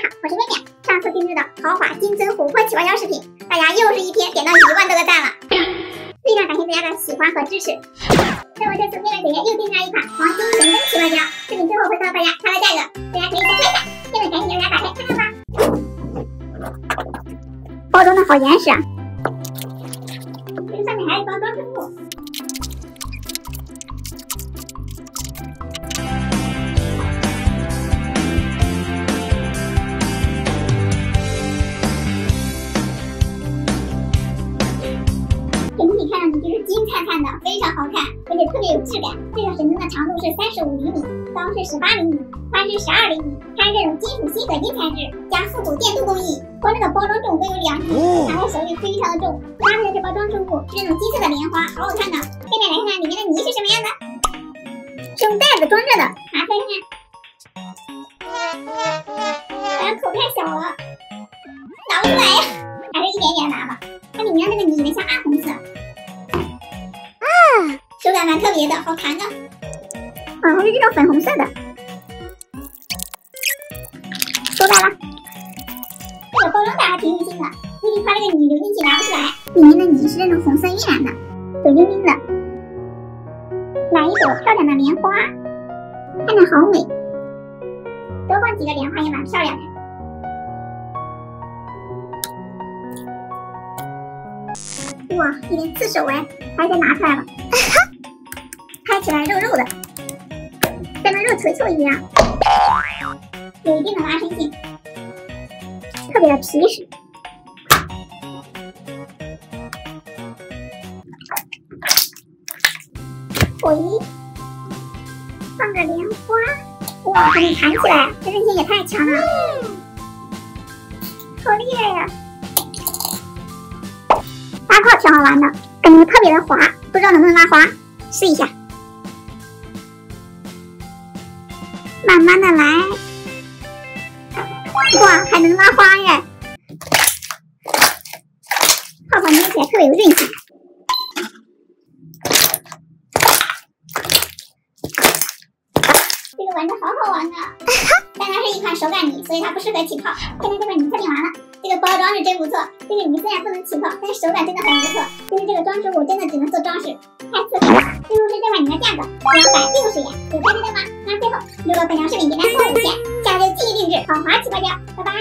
好，我是微面。上次定制的豪华金针琥珀起花椒视频，大家又是一天点到1万多个赞了，非常感谢大家的喜欢和支持。那么这次微面姐姐又定制了一款黄金神针起花椒，视频最后会告诉大家它的价格，大家可以先看一下。现在赶紧给大家打开看看吧。包装的好严实啊，这个上面还有一包装成物。整体看上去就是金灿灿的，非常好看，而且特别有质感。这个神针的长度是35厘米，高是18厘米，宽是12厘米。它是这种金属锌合金材质加复古电镀工艺，光这个包装重共有2斤，拿在手里非常的重。搭配的这包装成物是这种金色的莲花，好好看的。下面来看看里面的泥是什么样的，是用袋子装着的，拿出来看看。好像口太小了，拿不出来呀，还是一点点拿吧。它里面的这个泥呢像暗红色。手感蛮特别的，好弹的。还是这种粉红色的。收来了。这个包装袋还挺用心的，估计怕这个泥流进去拿不出来。里面的泥是这种红色晕染的，水灵灵的。来一朵漂亮的莲花，看着好美。多放几个莲花也蛮漂亮的。哇，有点刺手哎，还得拿出来了。拍起来肉肉的，跟那肉球球一样，有一定的拉伸性，特别的皮实。喂，放个莲花，哇，还能弹起来，这韧性也太强了，好厉害呀！拉泡挺好玩的，感觉特别的滑，不知道能不能拉花，试一下。慢慢的来，哇，还能拉花耶！泡泡捏起来特别有韧性。这个玩的好好玩啊！但它是一款手感泥，所以它不适合起泡。现在这个泥测评完了，这个包装是真不错。这个泥虽然不能起泡，但是手感真的很不错。就是这个装饰物真的只能做装饰，太刺激了。最后是这款泥的价格260元，有开车的吗？那最后如果本条视频给大家送5千，下周继续定制豪华起花椒，拜拜。